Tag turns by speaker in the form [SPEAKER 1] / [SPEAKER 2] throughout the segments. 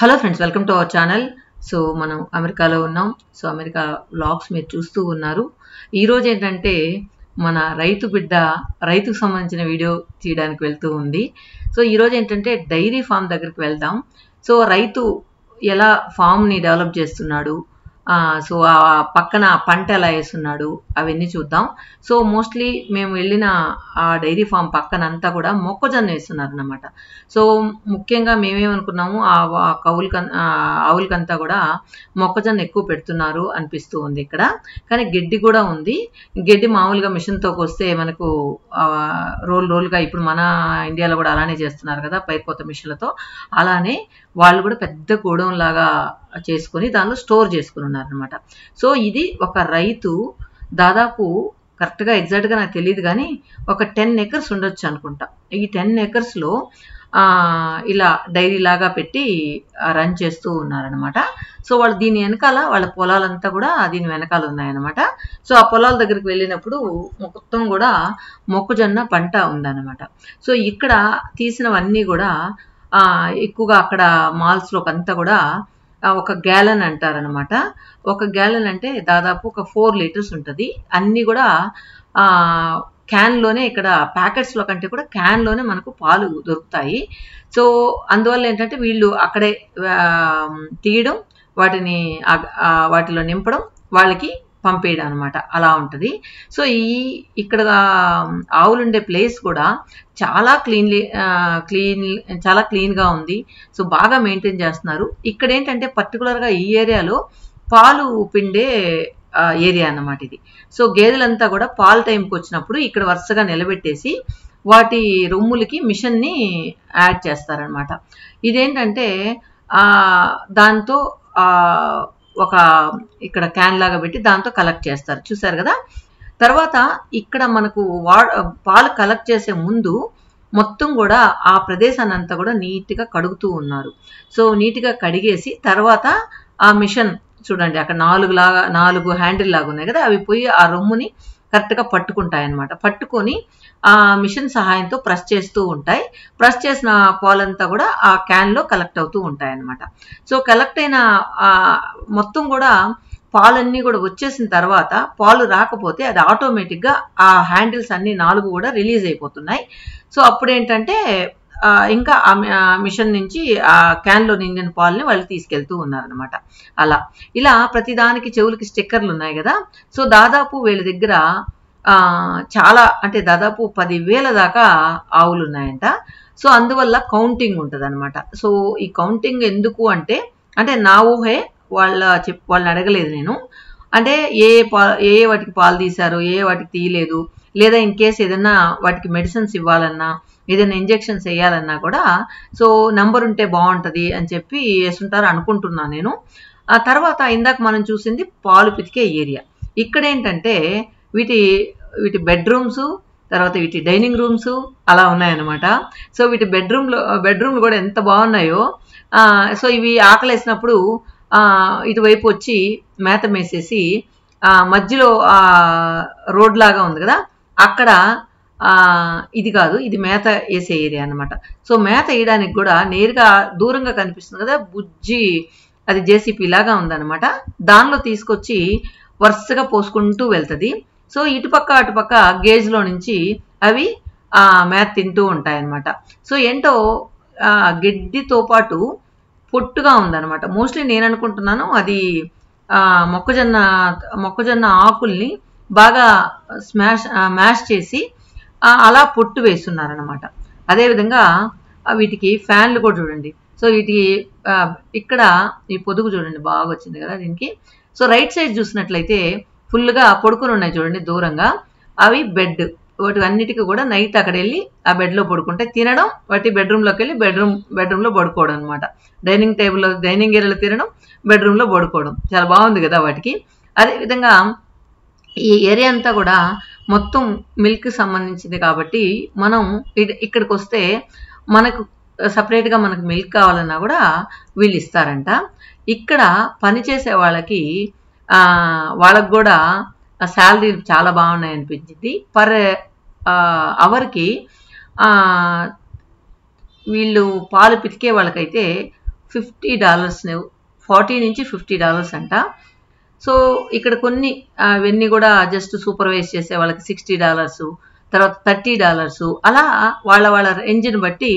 [SPEAKER 1] Hello friends, welcome to our channel. So మనం అమెరికాలో ఉన్నాం. సో అమెరికా వ్లాగ్స్ మీరు చూస్తూ ఉన్నారు. ఈరోజు ఏంటంటే మన రైతుకు సంబంధించిన వీడియో తీయడానికి వెళ్తూ ఉంది. సో ఈరోజు ఏంటంటే డైరీ ఫామ్ దగ్గరికి వెళ్దాం. సో రైతు ఎలా ఫామ్ని డెవలప్ చేస్తున్నాడు, సో ఆ పక్కన పంట ఎలా వేస్తున్నాడు అవన్నీ చూద్దాం. సో మోస్ట్లీ మేము వెళ్ళిన ఆ డైరీ ఫామ్ పక్కన అంతా కూడా మొక్కజొన్న వేస్తున్నారు అన్నమాట. సో ముఖ్యంగా మేమేమనుకున్నాము, ఆవులకంతా కూడా మొక్కజొన్న ఎక్కువ పెడుతున్నారు అనిపిస్తూ ఉంది ఇక్కడ. కానీ గడ్డి కూడా ఉంది. గడ్డి మామూలుగా మిషన్తో వస్తే మనకు రోల్గా ఇప్పుడు మన ఇండియాలో కూడా అలానే చేస్తున్నారు కదా, పైకోత మిషన్లతో. అలానే వాళ్ళు కూడా పెద్ద గోడౌన్ లాగా చేసుకొని దానిలో స్టోర్ చేసుకుని ఉన్నారనమాట. సో ఇది ఒక రైతు దాదాపు కరెక్ట్గా ఎగ్జాక్ట్గా నాకు తెలియదు కానీ ఒక 10 acres ఉండొచ్చు అనుకుంటా. ఈ 10 acresలో ఇలా డైరీ లాగా పెట్టి రన్ చేస్తూ ఉన్నారనమాట. సో వాళ్ళు దీని వెనకాల వాళ్ళ పొలాలంతా కూడా దీని వెనకాల ఉన్నాయన్నమాట. సో ఆ పొలాల దగ్గరికి వెళ్ళినప్పుడు మొత్తం కూడా మొక్కజొన్న పంట ఉందన్నమాట. సో ఇక్కడ తీసినవన్నీ కూడా ఎక్కువగా అక్కడ మాల్స్లోకి అంతా కూడా ఒక గ్యాలన్ అంటారనమాట. ఒక గ్యాలన్ అంటే దాదాపు ఒక 4 liters ఉంటుంది. అన్నీ కూడా క్యాన్లోనే, ఇక్కడ ప్యాకెట్స్లో కంటే కూడా క్యాన్లోనే మనకు పాలు దొరుకుతాయి. సో అందువల్ల ఏంటంటే వీళ్ళు అక్కడే తీయడం, వాటిలో నింపడం, వాళ్ళకి పంపేయడం అనమాట, అలా ఉంటుంది. సో ఇక్కడ ఆవులుండే ప్లేస్ కూడా చాలా చాలా క్లీన్గా ఉంది. సో బాగా మెయింటైన్ చేస్తున్నారు. ఇక్కడ ఏంటంటే పర్టికులర్గా ఈ ఏరియాలో పాలు పిండే ఏరియా అన్నమాట ఇది. సో గేదెలంతా కూడా పాల టైంకి వచ్చినప్పుడు ఇక్కడ వరుసగా నిలబెట్టేసి వాటి రొమ్ములకి మిషన్ని యాడ్ చేస్తారనమాట. ఇదేంటంటే దాంతో ఒక ఇక్కడ క్యాన్ లాగా పెట్టి దాంతో కలెక్ట్ చేస్తారు, చూసారు కదా. తర్వాత ఇక్కడ మనకు పాలు కలెక్ట్ చేసే ముందు మొత్తం కూడా ఆ ప్రదేశాన్ని అంతా కూడా నీట్గా కడుగుతూ ఉన్నారు. సో నీట్గా కడిగేసి తర్వాత ఆ మిషన్ చూడండి, అక్కడ 4 హ్యాండిల్ లాగా ఉన్నాయి కదా, అవి పోయి ఆ రొమ్ముని కరెక్ట్గా పట్టుకుంటాయన్నమాట. పట్టుకొని ఆ మిషన్ సహాయంతో ప్రెస్ చేస్తూ ఉంటాయి. ప్రెస్ చేసిన పాలంతా కూడా ఆ క్యాన్లో కలెక్ట్ అవుతూ ఉంటాయి అన్నమాట. సో కలెక్ట్ అయిన మొత్తం కూడా పాలన్నీ కూడా వచ్చేసిన తర్వాత పాలు రాకపోతే అది ఆటోమేటిక్గా ఆ హ్యాండిల్స్ అన్ని 4 కూడా రిలీజ్ అయిపోతున్నాయి. సో అప్పుడు ఏంటంటే ఇంకా ఆ మిషన్ నుంచి ఆ క్యాన్లో నిండిన పాలని వాళ్ళు తీసుకెళ్తూ ఉన్నారనమాట. ఇలా ప్రతిదానికి చెవులకి స్టిక్కర్లు ఉన్నాయి కదా. సో దాదాపు వీళ్ళ దగ్గర చాలా, అంటే దాదాపు 10,000 దాకా ఆవులు ఉన్నాయంట. సో అందువల్ల కౌంటింగ్ ఉంటుంది అనమాట. సో ఈ కౌంటింగ్ ఎందుకు అంటే నా ఊహే, వాళ్ళని అడగలేదు నేను. అంటే ఏ వాటికి పాలు తీశారు, వాటికి తీయలేదు, లేదా ఇన్ కేస్ ఏదన్నా వాటికి మెడిసిన్స్ ఇవ్వాలన్నా, ఏదైనా ఇంజెక్షన్స్ వేయాలన్నా కూడా సో నెంబర్ ఉంటే బాగుంటుంది అని చెప్పి వేస్తుంటారు అనుకుంటున్నాను నేను. ఆ తర్వాత ఇందాక మనం చూసింది పాలు పితికే ఏరియా. ఇక్కడ ఏంటంటే వీటి బెడ్రూమ్స్, తర్వాత వీటి డైనింగ్ రూమ్స్ అలా ఉన్నాయన్నమాట. సో వీటి బెడ్రూమ్లు కూడా ఎంత బాగున్నాయో. సో ఇవి ఆకలేసినప్పుడు ఇటువైపు వచ్చి మేత మేసేసి మధ్యలో రోడ్ లాగా ఉంది కదా, అక్కడ ఇది కాదు, ఇది మేత వేసే ఏరియా అనమాట. సో మేత వేయడానికి కూడా నేరుగా దూరంగా కనిపిస్తుంది కదా బుజ్జి, అది జేసీపీ లాగా ఉందన్నమాట. దానిలో తీసుకొచ్చి వరుసగా పోసుకుంటూ వెళ్తుంది. సో ఇటుపక్క అటుపక్క గేజ్లో నుంచి అవి మేత తింటూ ఉంటాయన్నమాట. సో ఏంటో గడ్డితో పాటు పొట్టుగా ఉందన్నమాట. మోస్ట్లీ నేను అనుకుంటున్నాను అది మొక్కజొన్న ఆకుల్ని బాగా మ్యాష్ చేసి అలా పొట్టు వేస్తున్నారనమాట. అదేవిధంగా వీటికి ఫ్యాన్లు కూడా చూడండి. సో వీటికి ఇక్కడ ఈ పొదుగు చూడండి బాగా వచ్చింది కదా దీనికి. సో రైట్ సైడ్ చూసినట్లయితే ఫుల్గా పడుకుని ఉన్నాయి చూడండి దూరంగా. అవి బెడ్, వాటి అన్నిటికీ కూడా నైట్ అక్కడ వెళ్ళి ఆ బెడ్లో పడుకుంటే తినడం, వాటి బెడ్రూమ్లోకి వెళ్ళి బెడ్రూమ్లో పడుకోవడం అనమాట. డైనింగ్ ఏరియాలో తినడం, బెడ్రూమ్లో పడుకోవడం. చాలా బాగుంది కదా వాటికి. అదేవిధంగా ఈ ఏరియా అంతా కూడా మొత్తం మిల్క్ సంబంధించింది కాబట్టి మనం ఇక్కడికి వస్తే మనకు సపరేట్గా మనకు మిల్క్ కావాలన్నా కూడా వీళ్ళు ఇస్తారంట. ఇక్కడ పనిచేసే వాళ్ళకి కూడా శాలరీ చాలా బాగున్నాయి అనిపించింది. పర్ అవర్కి వీళ్ళు పాలు పితికే వాళ్ళకైతే $50, 40 నుంచి $50 అంట. సో ఇక్కడ కొన్ని అవన్నీ కూడా జస్ట్ సూపర్వైజ్ చేసే వాళ్ళకి $60, తర్వాత $30 అలా వాళ్ళ రేంజ్ని బట్టి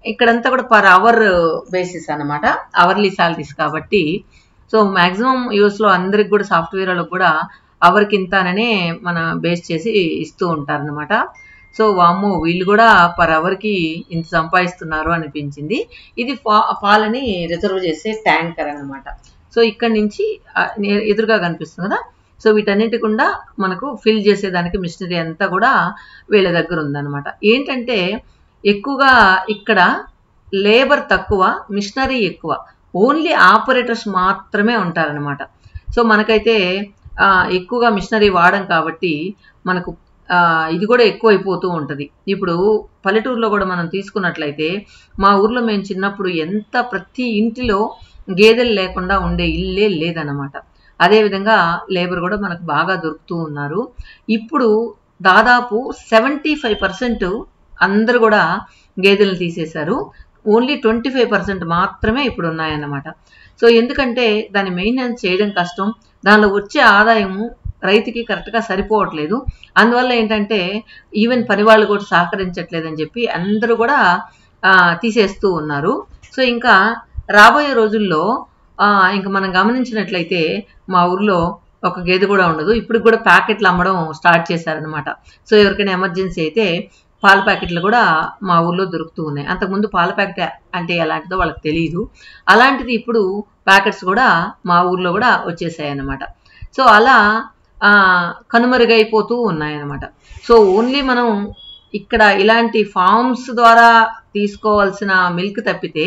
[SPEAKER 1] ఇక్కడంతా కూడా పర్ అవర్ బేసిస్ అనమాట, అవర్లీ సాలరీస్ కాబట్టి. సో మ్యాక్సిమం యూఎస్లో అందరికి కూడా సాఫ్ట్వేర్ వాళ్ళకి కూడా అవర్కి ఇంతననే మన బేస్ చేసి ఇస్తూ ఉంటారనమాట. సో వామ్మో వీళ్ళు కూడా పర్ అవర్కి ఇంత సంపాదిస్తున్నారు అనిపించింది. ఇది పాలని రిజర్వ్ చేసే ట్యాంకర్ అనమాట. సో ఇక్కడ నుంచి ఎదురుగా కనిపిస్తుంది కదా, సో వీటన్నిటికుండా మనకు ఫిల్ చేసేదానికి మిషనరీ అంతా కూడా వీళ్ళ దగ్గర ఉందన్నమాట. ఏంటంటే ఎక్కువగా ఇక్కడ లేబర్ తక్కువ, మిషనరీ ఎక్కువ, ఓన్లీ ఆపరేటర్స్ మాత్రమే ఉంటారనమాట. సో మనకైతే ఎక్కువగా మిషనరీ వాడడం కాబట్టి మనకు ఇది కూడా ఎక్కువ అయిపోతూ ఉంటుంది. ఇప్పుడు పల్లెటూరులో కూడా మనం తీసుకున్నట్లయితే మా ఊర్లో మేము చిన్నప్పుడు ప్రతి ఇంటిలో గేదెలు లేకుండా ఉండే ఇల్లే లేదన్నమాట. అదేవిధంగా లేబర్ కూడా మనకు బాగా దొరుకుతూ ఉన్నారు. ఇప్పుడు దాదాపు 75% అందరూ కూడా గేదెలను తీసేశారు, ఓన్లీ 25% మాత్రమే ఇప్పుడు ఉన్నాయన్నమాట. సో ఎందుకంటే దాన్ని మెయింటెనెన్స్ చేయడం కష్టం, దానిలో వచ్చే ఆదాయము రైతుకి కరెక్ట్గా సరిపోవట్లేదు. అందువల్ల ఏంటంటే ఈవెన్ పని వాళ్ళు కూడా సహకరించట్లేదని చెప్పి అందరూ కూడా తీసేస్తూ ఉన్నారు. సో ఇంకా రాబోయే రోజుల్లో ఇంకా మనం గమనించినట్లయితే మా ఊర్లో ఒక గేదె కూడా ఉండదు. ఇప్పుడు కూడా ప్యాకెట్లు అమ్మడం స్టార్ట్ చేశారనమాట. సో ఎవరికైనా ఎమర్జెన్సీ అయితే పాల ప్యాకెట్లు కూడా మా ఊర్లో దొరుకుతూ ఉన్నాయి. అంతకుముందు పాల ప్యాకెట్ అంటే ఎలాంటిదో వాళ్ళకి తెలియదు, అలాంటిది ఇప్పుడు ప్యాకెట్స్ కూడా మా ఊర్లో కూడా వచ్చేసాయి అన్నమాట. సో అలా కనుమరుగైపోతూ ఉన్నాయన్నమాట. సో ఓన్లీ మనం ఇక్కడ ఇలాంటి ఫార్మ్స్ ద్వారా తీసుకోవాల్సిన మిల్క్ తప్పితే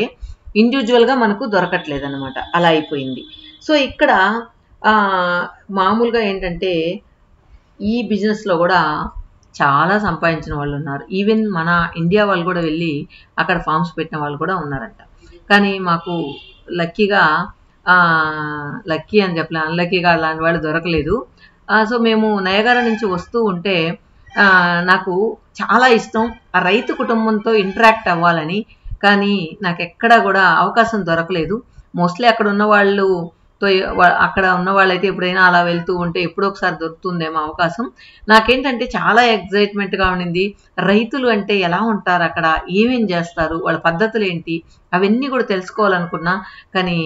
[SPEAKER 1] ఇండివిజువల్గా మనకు దొరకట్లేదు అనమాట, అలా అయిపోయింది. సో ఇక్కడ మామూలుగా ఏంటంటే ఈ బిజినెస్లో కూడా చాలా సంపాదించిన వాళ్ళు ఉన్నారు. ఈవెన్ మన ఇండియా వాళ్ళు కూడా వెళ్ళి అక్కడ ఫార్మ్స్ పెట్టిన వాళ్ళు కూడా ఉన్నారంట. కానీ మాకు లక్కీగా లక్కీ అని చెప్పలే, అన్లక్కీగా అలాంటి వాళ్ళు దొరకలేదు. సో మేము నయగారా నుంచి వస్తూ ఉంటే నాకు చాలా ఇష్టం ఆ రైతు కుటుంబంతో ఇంటరాక్ట్ అవ్వాలని, కానీ నాకు ఎక్కడా కూడా అవకాశం దొరకలేదు. మోస్ట్లీ అక్కడ ఉన్న వాళ్ళైతే ఎప్పుడైనా అలా వెళ్తూ ఉంటే ఎప్పుడో ఒకసారి దొరుకుతుందేమో అవకాశం. నాకేంటంటే చాలా ఎగ్జైట్మెంట్గా ఉండింది. రైతులు అంటే ఎలా ఉంటారు, అక్కడ ఏమేం చేస్తారు, వాళ్ళ పద్ధతులు ఏంటి, అవన్నీ కూడా తెలుసుకోవాలనుకున్నా. కానీ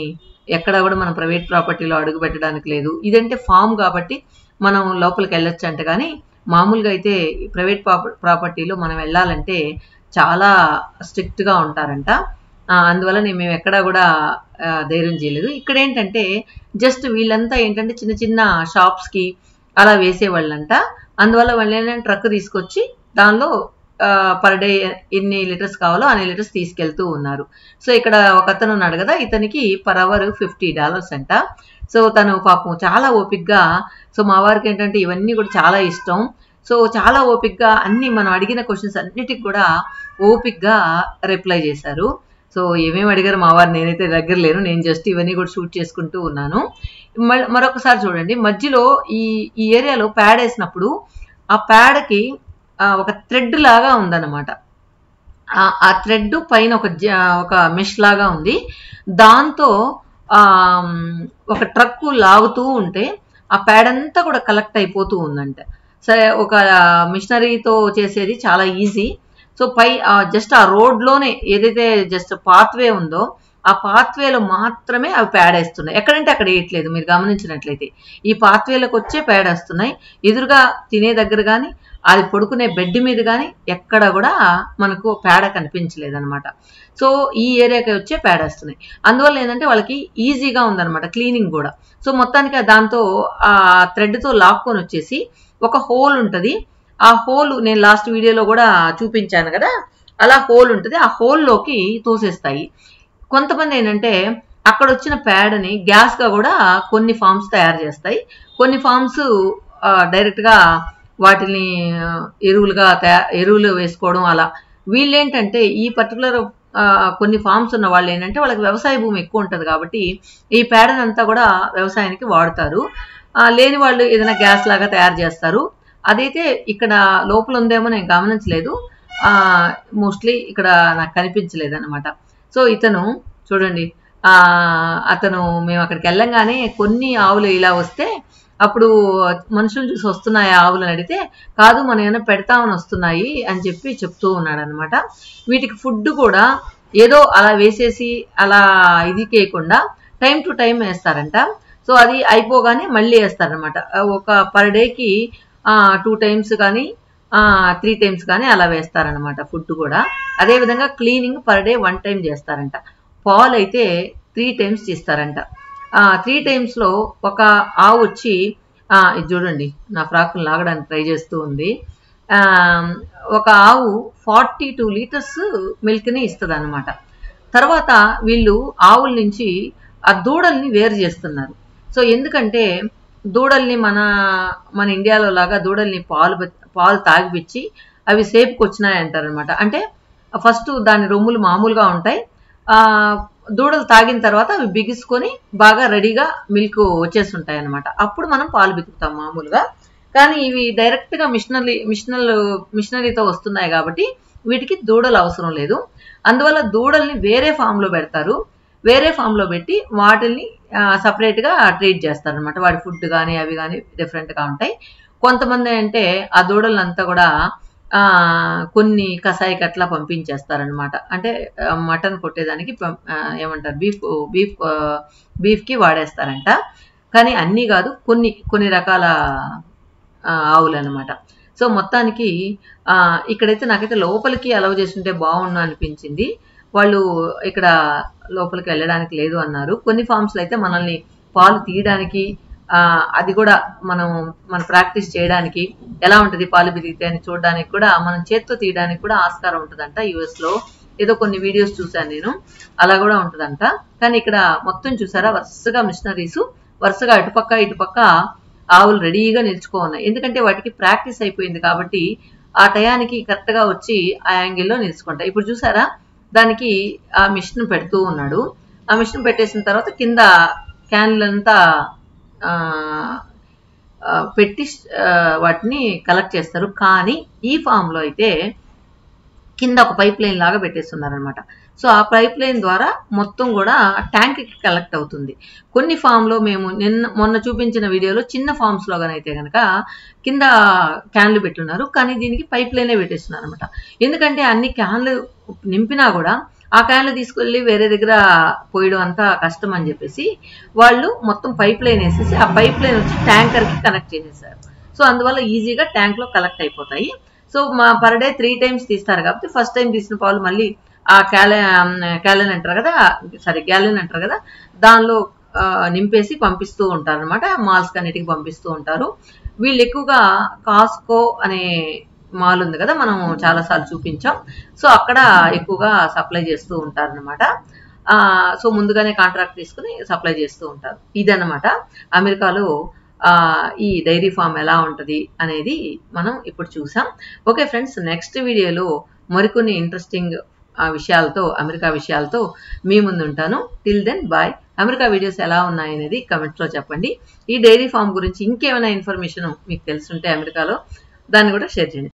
[SPEAKER 1] ఎక్కడ కూడా మనం ప్రైవేట్ ప్రాపర్టీలో అడుగు పెట్టడానికి లేదు. ఇదంటే ఫామ్ కాబట్టి మనం లోపలికి వెళ్ళొచ్చు అంట, కానీ మామూలుగా అయితే ప్రైవేట్ ప్రాపర్టీలో మనం వెళ్ళాలంటే చాలా స్ట్రిక్ట్గా ఉంటారంట. అందువల్ల మేము ఎక్కడా కూడా ధైర్యం చేయలేదు. ఇక్కడ ఏంటంటే జస్ట్ వీళ్ళంతా ఏంటంటే చిన్న చిన్న షాప్స్కి అలా వేసేవాళ్ళంట. అందువల్ల వాళ్ళు ఏంటంటే ట్రక్ తీసుకొచ్చి దానిలో పర్ డే ఎన్ని లీటర్స్ కావాలో అన్ని లీటర్స్ తీసుకెళ్తూ ఉన్నారు. సో ఇక్కడ ఒక అతను ఉన్నాడు కదా, ఇతనికి పర్ అవర్ $50 అంట. సో తను పాపం చాలా ఓపిక్గా, సో మా వారికి ఏంటంటే ఇవన్నీ కూడా చాలా ఇష్టం. సో చాలా ఓపిక్గా అన్ని మనం అడిగిన క్వశ్చన్స్ అన్నిటికి కూడా ఓపిక్గా రిప్లై చేశారు. సో ఏమేమి అడిగారు మా వారు, నేనైతే దగ్గర లేను, నేను జస్ట్ ఇవన్నీ కూడా షూట్ చేసుకుంటూ ఉన్నాను. మరొకసారి చూడండి, మధ్యలో ఈ ఏరియాలో ప్యాడ్ వేసినప్పుడు ఆ ప్యాడ్కి ఒక థ్రెడ్ లాగా ఉందన్నమాట. ఆ థ్రెడ్ పైన ఒక మెష్ లాగా ఉంది. దాంతో ఒక ట్రక్కు లాగుతూ ఉంటే ఆ ప్యాడ్ అంతా కూడా కలెక్ట్ అయిపోతూ ఉందంట. సరే, ఒక మిషనరీతో చేసేది చాలా ఈజీ. సో జస్ట్ ఆ రోడ్లోనే ఏదైతే జస్ట్ పాత్వే ఉందో ఆ పాత్వేలో మాత్రమే అవి ప్యాడ్ వేస్తున్నాయి. ఎక్కడంటే అక్కడ వేయట్లేదు. మీరు గమనించినట్లయితే ఈ పాత్వేలకు వచ్చే ప్యాడ్ వేస్తున్నాయి. ఎదురుగా తినే దగ్గర కానీ అది పడుకునే బెడ్ మీద కానీ ఎక్కడ కూడా మనకు పేడ కనిపించలేదు అనమాట. సో ఈ ఏరియాకి వచ్చే పేడ వస్తున్నాయి. అందువల్ల ఏంటంటే వాళ్ళకి ఈజీగా ఉందన్నమాట క్లీనింగ్ కూడా. సో మొత్తానికి దాంతో ఆ థ్రెడ్తో లాక్కొని వచ్చేసి ఒక హోల్ ఉంటుంది. ఆ హోల్ నేను లాస్ట్ వీడియోలో కూడా చూపించాను కదా, అలా హోల్ ఉంటుంది. ఆ హోల్లోకి తోసేస్తాయి. కొంతమంది ఏంటంటే అక్కడ వచ్చిన ప్యాడ్ని గ్యాస్గా కూడా కొన్ని ఫార్మ్స్ తయారు చేస్తాయి. కొన్ని ఫార్మ్స్ డైరెక్ట్గా వాటిని ఎరువులు వేసుకోవడం అలా. వీళ్ళేంటంటే ఈ పర్టికులర్ కొన్ని ఫార్మ్స్ ఉన్న వాళ్ళు ఏంటంటే వాళ్ళకి వ్యవసాయ భూమి ఎక్కువ ఉంటుంది కాబట్టి ఈ పేడనంతా కూడా వ్యవసాయానికి వాడతారు. లేని వాళ్ళు ఏదైనా గ్యాస్ లాగా తయారు చేస్తారు. అదైతే ఇక్కడ లోపల ఉందేమో నేను గమనించలేదు, మోస్ట్లీ ఇక్కడ నాకు కనిపించలేదు అనమాట. సో ఇతను చూడండి అతను మేము అక్కడికి వెళ్ళంగానే కొన్ని ఆవులు ఇలా వస్తే అప్పుడు మనుషులు చూసి వస్తున్నాయి ఆవులు అని అడిగితే కాదు మనం ఏమైనా పెడతామని వస్తున్నాయి అని చెప్పి చెప్తూ ఉన్నాడు అనమాట. వీటికి ఫుడ్ కూడా ఏదో అలా వేసేసి అలా ఇది చేయకుండా టైం టు టైం వేస్తారంట. సో అది అయిపోగానే మళ్ళీ వేస్తారనమాట. ఒక పర్ డేకి 2 times కానీ 3 times కానీ అలా వేస్తారనమాట ఫుడ్ కూడా. అదేవిధంగా క్లీనింగ్ పర్ డే 1 time చేస్తారంట. పాలు అయితే 3 times చేస్తారంట. 3 timesలో ఒక ఆవు వచ్చి ఇది చూడండి నా ఫ్రాక్ను లాగడానికి ట్రై చేస్తూ ఉంది. ఒక ఆవు 42 liters మిల్క్ని ఇస్తుంది అనమాట. తర్వాత వీళ్ళు ఆవుల నుంచి ఆ దూడల్ని వేరు చేస్తున్నారు. సో ఎందుకంటే దూడల్ని మన ఇండియాలో లాగా దూడల్ని పాలు తాగిపిచ్చి అవి సేపుకి వచ్చినాయి అంటారనమాట. అంటే ఫస్ట్ దాని రొమ్ములు మామూలుగా ఉంటాయి, దూడలు తాగిన తర్వాత అవి బిగుసుకొని బాగా రెడీగా మిల్క్ వచ్చేస్తుంటాయి అనమాట. అప్పుడు మనం పాలు బితుకుతాం మామూలుగా. కానీ ఇవి డైరెక్ట్గా మిషనరీతో వస్తున్నాయి కాబట్టి వీటికి దూడలు అవసరం లేదు. అందువల్ల దూడల్ని వేరే ఫామ్లో పెడతారు. వేరే ఫామ్లో పెట్టి వాటిని సపరేట్గా ట్రీట్ చేస్తారనమాట. వాటి ఫుడ్ కానీ అవి కానీ డిఫరెంట్గా ఉంటాయి. కొంతమంది అంటే ఆ దూడలంతా కూడా కొన్ని కషాయికి అట్లా పంపించేస్తారనమాట. అంటే మటన్ కొట్టేదానికి ఏమంటారు బీఫ్కి వాడేస్తారంట. కానీ అన్నీ కాదు, కొన్ని రకాల ఆవులు అనమాట. సో మొత్తానికి ఇక్కడైతే నాకైతే లోపలికి అలౌ చేస్తుంటే బాగుండు అనిపించింది. వాళ్ళు ఇక్కడ లోపలికి వెళ్ళడానికి లేదు అన్నారు. కొన్ని ఫామ్స్లో అయితే మనల్ని పాలు తీయడానికి అది కూడా మన ప్రాక్టీస్ చేయడానికి ఎలా ఉంటుంది పాలు బిరిగితే అని చూడడానికి కూడా మనం చేత్తో తీయడానికి కూడా ఆస్కారం ఉంటుందంట. యుఎస్లో ఏదో కొన్ని వీడియోస్ చూశాను నేను, అలా కూడా ఉంటుందంట. కానీ ఇక్కడ మొత్తం చూసారా వరుసగా మిషనరీస్ వరుసగా ఇటుపక్క ఆవులు రెడీగా నిలుచుకో ఉన్నాయి. ఎందుకంటే వాటికి ప్రాక్టీస్ అయిపోయింది కాబట్టి ఆ టయానికి కరెక్ట్గా వచ్చి ఆ యాంగిల్లో నిలుచుకుంటాయి. ఇప్పుడు చూసారా దానికి ఆ మిషన్ పెడుతూ ఉన్నాడు. ఆ మిషన్ పెట్టేసిన తర్వాత కింద క్యాన్లంతా పెట్టి వాటిని కలెక్ట్ చేస్తారు. కానీ ఈ ఫామ్లో అయితే కింద ఒక పైప్ లైన్ లాగా పెట్టేస్తున్నారనమాట. సో ఆ పైప్ లైన్ ద్వారా మొత్తం కూడా ట్యాంక్కి కలెక్ట్ అవుతుంది. కొన్ని ఫామ్లో మేము మొన్న చూపించిన వీడియోలో చిన్న ఫామ్స్లోగానైతే కనుక కింద క్యాన్లు పెట్టున్నారు, కానీ దీనికి పైప్ లైనే పెట్టేస్తున్నారు అనమాట. ఎందుకంటే అన్ని క్యాన్లు నింపినా కూడా ఆ క్యాన్లు తీసుకెళ్ళి వేరే దగ్గర పోయడం అంతా కష్టం అని చెప్పేసి వాళ్ళు మొత్తం పైప్ లైన్ వేసేసి ఆ పైప్ లైన్ వచ్చి ట్యాంకర్కి కనెక్ట్ చేసేసారు. సో అందువల్ల ఈజీగా ట్యాంక్లో కలెక్ట్ అయిపోతాయి. సో పర్ డే 3 times తీస్తారు కాబట్టి ఫస్ట్ టైం తీసిన పాలు మళ్ళీ ఆ గ్యాలెన్ అంటారు కదా దానిలో నింపేసి పంపిస్తూ ఉంటారు అనమాట. మాల్స్కి అన్నిటికి పంపిస్తూ ఉంటారు. వీళ్ళు ఎక్కువగా కాస్కో అనే మాల్ ఉంది కదా, మనం చాలాసార్లు చూపించాం. సో అక్కడ ఎక్కువగా సప్లై చేస్తూ ఉంటారు అనమాట. సో ముందుగానే కాంట్రాక్ట్ తీసుకుని సప్లై చేస్తూ ఉంటారు. ఇదన్నమాట అమెరికాలో ఈ డైరీ ఫామ్ ఎలా ఉంటుంది అనేది మనం ఇప్పుడు చూసాం. ఓకే ఫ్రెండ్స్, నెక్స్ట్ వీడియోలో మరికొన్ని ఇంట్రెస్టింగ్ విషయాలతో అమెరికా విషయాలతో మీ ముందు ఉంటాను. Till then bye. America videos ఎలా ఉన్నాయి అనేది కమెంట్స్లో చెప్పండి. ఈ డైరీ ఫామ్ గురించి ఇంకేమైనా ఇన్ఫర్మేషన్ మీకు తెలుసుంటే అమెరికాలో దాన్ని కూడా షేర్ చేయండి.